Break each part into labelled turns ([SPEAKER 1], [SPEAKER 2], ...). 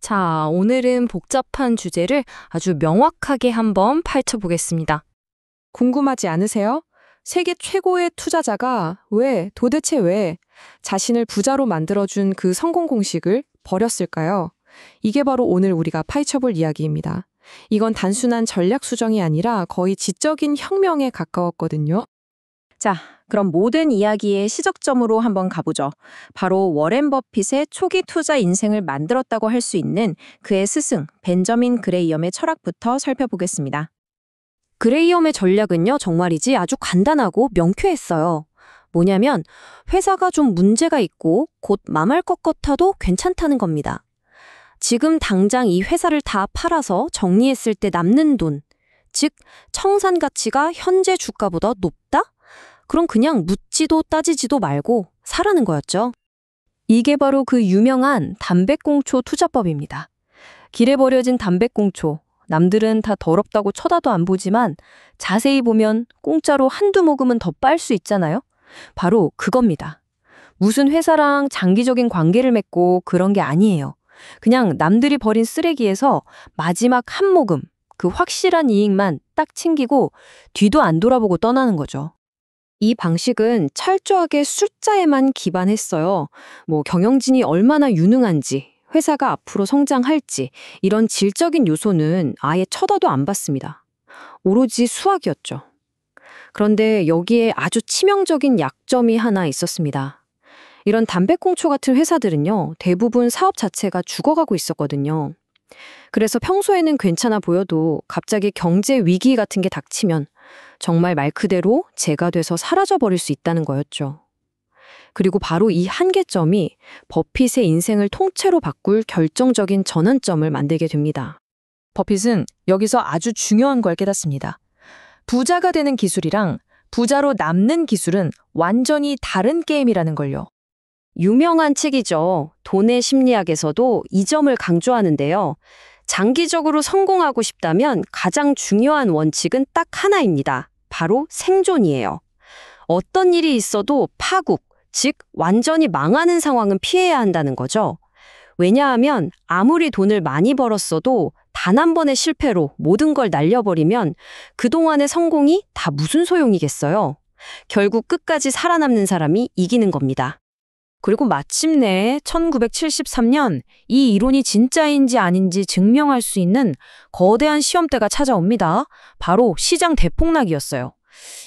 [SPEAKER 1] 자, 오늘은 복잡한 주제를 아주 명확하게 한번 파헤쳐보겠습니다.
[SPEAKER 2] 궁금하지 않으세요? 세계 최고의 투자자가 도대체 왜 자신을 부자로 만들어준 그 성공 공식을 버렸을까요? 이게 바로 오늘 우리가 파헤쳐볼 이야기입니다. 이건 단순한 전략 수정이 아니라 거의 지적인 혁명에 가까웠거든요.
[SPEAKER 3] 자, 그럼 모든 이야기의 시작점으로 한번 가보죠. 바로 워렌 버핏의 초기 투자 인생을 만들었다고 할 수 있는 그의 스승 벤저민 그레이엄의 철학부터 살펴보겠습니다.
[SPEAKER 1] 그레이엄의 전략은요, 정말이지 아주 간단하고 명쾌했어요. 뭐냐면 회사가 좀 문제가 있고 곧 망할 것 같아도 괜찮다는 겁니다. 지금 당장 이 회사를 다 팔아서 정리했을 때 남는 돈, 즉 청산 가치가 현재 주가보다 높다? 그럼 그냥 묻지도 따지지도 말고 사라는 거였죠. 이게 바로 그 유명한 담배꽁초 투자법입니다. 길에 버려진 담배꽁초, 남들은 다 더럽다고 쳐다도 안 보지만 자세히 보면 공짜로 한두 모금은 더 빨 수 있잖아요. 바로 그겁니다. 무슨 회사랑 장기적인 관계를 맺고 그런 게 아니에요. 그냥 남들이 버린 쓰레기에서 마지막 한 모금, 그 확실한 이익만 딱 챙기고 뒤도 안 돌아보고 떠나는 거죠. 이 방식은 철저하게 숫자에만 기반했어요. 경영진이 얼마나 유능한지, 회사가 앞으로 성장할지 이런 질적인 요소는 아예 쳐다도 안 봤습니다. 오로지 수학이었죠. 그런데 여기에 아주 치명적인 약점이 하나 있었습니다. 이런 담배꽁초 같은 회사들은요, 대부분 사업 자체가 죽어가고 있었거든요. 그래서 평소에는 괜찮아 보여도 갑자기 경제 위기 같은 게 닥치면 정말 말 그대로 재가 돼서 사라져버릴 수 있다는 거였죠. 그리고 바로 이 한계점이 버핏의 인생을 통째로 바꿀 결정적인 전환점을 만들게 됩니다.
[SPEAKER 4] 버핏은 여기서 아주 중요한 걸 깨닫습니다. 부자가 되는 기술이랑 부자로 남는 기술은 완전히 다른 게임이라는 걸요.
[SPEAKER 1] 유명한 책이죠. 돈의 심리학에서도 이 점을 강조하는데요. 장기적으로 성공하고 싶다면 가장 중요한 원칙은 딱 하나입니다. 바로 생존이에요. 어떤 일이 있어도 파국, 즉 완전히 망하는 상황은 피해야 한다는 거죠. 왜냐하면 아무리 돈을 많이 벌었어도 단 한 번의 실패로 모든 걸 날려버리면 그동안의 성공이 다 무슨 소용이겠어요. 결국 끝까지 살아남는 사람이 이기는 겁니다.
[SPEAKER 4] 그리고 마침내 1973년 이 이론이 진짜인지 아닌지 증명할 수 있는 거대한 시험대가 찾아옵니다. 바로 시장 대폭락이었어요.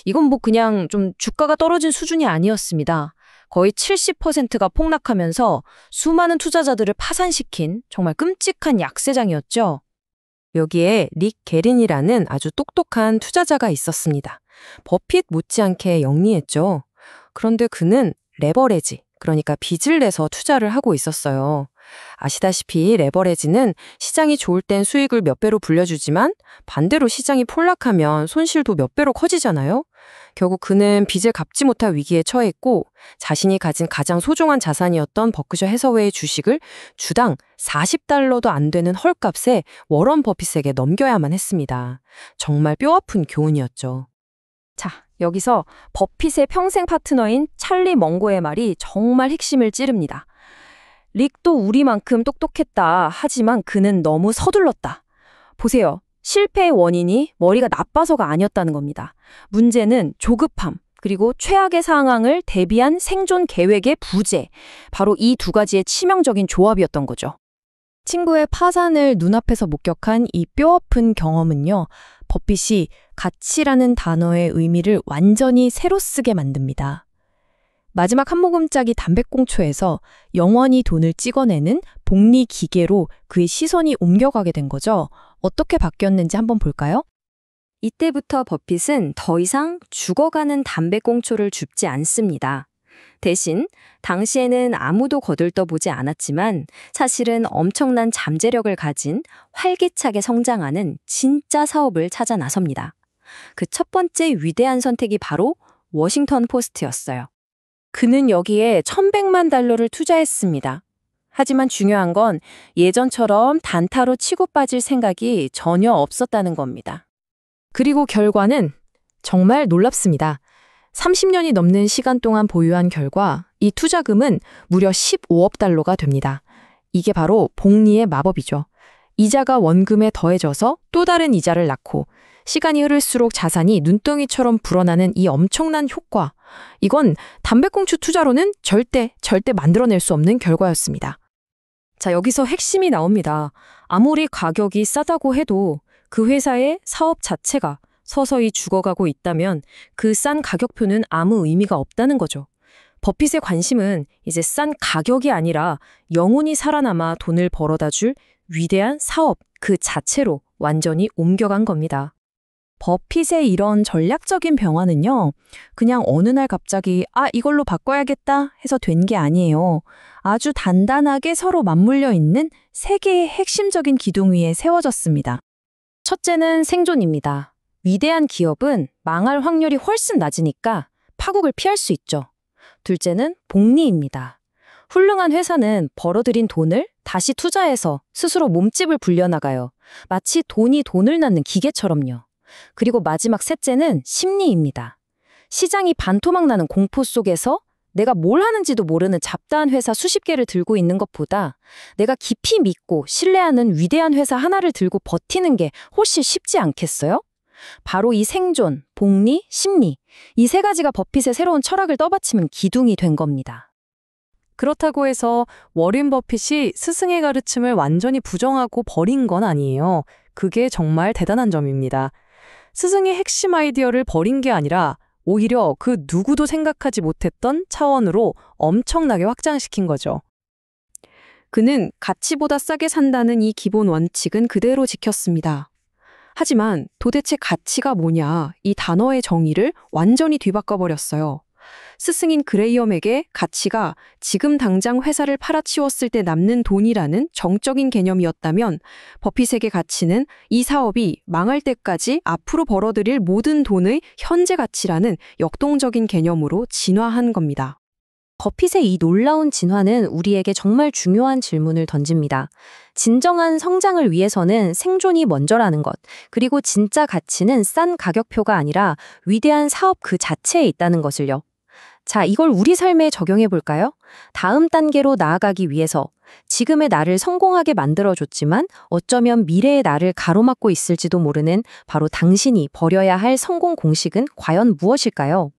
[SPEAKER 4] 이건 그냥 좀 주가가 떨어진 수준이 아니었습니다. 거의 70%가 폭락하면서 수많은 투자자들을 파산시킨 정말 끔찍한 약세장이었죠.
[SPEAKER 2] 여기에 릭 게린이라는 아주 똑똑한 투자자가 있었습니다. 버핏 못지않게 영리했죠. 그런데 그는 레버리지, 그러니까 빚을 내서 투자를 하고 있었어요. 아시다시피 레버리지는 시장이 좋을 땐 수익을 몇 배로 불려주지만 반대로 시장이 폭락하면 손실도 몇 배로 커지잖아요. 결국 그는 빚을 갚지 못할 위기에 처했고 자신이 가진 가장 소중한 자산이었던 버크셔 해서웨이 주식을 주당 $40도 안 되는 헐값에 워런 버핏에게 넘겨야만 했습니다. 정말 뼈아픈 교훈이었죠.
[SPEAKER 3] 자, 여기서 버핏의 평생 파트너인 찰리 멍고의 말이 정말 핵심을 찌릅니다. 릭도 우리만큼 똑똑했다. 하지만 그는 너무 서둘렀다. 보세요. 실패의 원인이 머리가 나빠서가 아니었다는 겁니다. 문제는 조급함, 그리고 최악의 상황을 대비한 생존 계획의 부재. 바로 이 두 가지의 치명적인 조합이었던 거죠.
[SPEAKER 4] 친구의 파산을 눈앞에서 목격한 이 뼈아픈 경험은요, 버핏이 가치라는 단어의 의미를 완전히 새로 쓰게 만듭니다. 마지막 한 모금짜기 담배꽁초에서 영원히 돈을 찍어내는 복리 기계로 그의 시선이 옮겨가게 된 거죠. 어떻게 바뀌었는지 한번 볼까요?
[SPEAKER 1] 이때부터 버핏은 더 이상 죽어가는 담배꽁초를 줍지 않습니다. 대신 당시에는 아무도 거들떠보지 않았지만 사실은 엄청난 잠재력을 가진 활기차게 성장하는 진짜 사업을 찾아 나섭니다. 그 첫 번째 위대한 선택이 바로 워싱턴 포스트였어요.
[SPEAKER 3] 그는 여기에 $1,100만 투자했습니다. 하지만 중요한 건 예전처럼 단타로 치고 빠질 생각이 전혀 없었다는 겁니다.
[SPEAKER 4] 그리고 결과는 정말 놀랍습니다. 30년이 넘는 시간 동안 보유한 결과 이 투자금은 무려 $15억 됩니다.
[SPEAKER 2] 이게 바로 복리의 마법이죠. 이자가 원금에 더해져서 또 다른 이자를 낳고 시간이 흐를수록 자산이 눈덩이처럼 불어나는 이 엄청난 효과. 이건 담배꽁초 투자로는 절대 만들어낼 수 없는 결과였습니다.
[SPEAKER 3] 자, 여기서 핵심이 나옵니다. 아무리 가격이 싸다고 해도 그 회사의 사업 자체가 서서히 죽어가고 있다면 그 싼 가격표는 아무 의미가 없다는 거죠. 버핏의 관심은 이제 싼 가격이 아니라 영혼이 살아남아 돈을 벌어다 줄 위대한 사업 그 자체로 완전히 옮겨간 겁니다.
[SPEAKER 4] 버핏의 이런 전략적인 변화는요, 그냥 어느 날 갑자기 이걸로 바꿔야겠다 해서 된 게 아니에요. 아주 단단하게 서로 맞물려 있는 세 개의 핵심적인 기둥 위에 세워졌습니다.
[SPEAKER 3] 첫째는 생존입니다. 위대한 기업은 망할 확률이 훨씬 낮으니까 파국을 피할 수 있죠. 둘째는 복리입니다. 훌륭한 회사는 벌어들인 돈을 다시 투자해서 스스로 몸집을 불려나가요. 마치 돈이 돈을 낳는 기계처럼요. 그리고 마지막 셋째는 심리입니다. 시장이 반토막 나는 공포 속에서 내가 뭘 하는지도 모르는 잡다한 회사 수십 개를 들고 있는 것보다 내가 깊이 믿고 신뢰하는 위대한 회사 하나를 들고 버티는 게 훨씬 쉽지 않겠어요? 바로 이 생존, 복리, 심리, 이 세 가지가 버핏의 새로운 철학을 떠받치는 기둥이 된 겁니다.
[SPEAKER 2] 그렇다고 해서 워렌 버핏이 스승의 가르침을 완전히 부정하고 버린 건 아니에요. 그게 정말 대단한 점입니다. 스승의 핵심 아이디어를 버린 게 아니라 오히려 그 누구도 생각하지 못했던 차원으로 엄청나게 확장시킨 거죠. 그는 가치보다 싸게 산다는 이 기본 원칙은 그대로 지켰습니다. 하지만 도대체 가치가 뭐냐, 이 단어의 정의를 완전히 뒤바꿔버렸어요. 스승인 그레이엄에게 가치가 지금 당장 회사를 팔아치웠을 때 남는 돈이라는 정적인 개념이었다면 버핏에게 가치는 이 사업이 망할 때까지 앞으로 벌어들일 모든 돈의 현재 가치라는 역동적인 개념으로 진화한 겁니다.
[SPEAKER 1] 버핏의 이 놀라운 진화는 우리에게 정말 중요한 질문을 던집니다. 진정한 성장을 위해서는 생존이 먼저라는 것, 그리고 진짜 가치는 싼 가격표가 아니라 위대한 사업 그 자체에 있다는 것을요. 자, 이걸 우리 삶에 적용해 볼까요? 다음 단계로 나아가기 위해서 지금의 나를 성공하게 만들어줬지만 어쩌면 미래의 나를 가로막고 있을지도 모르는 바로 당신이 버려야 할 성공 공식은 과연 무엇일까요?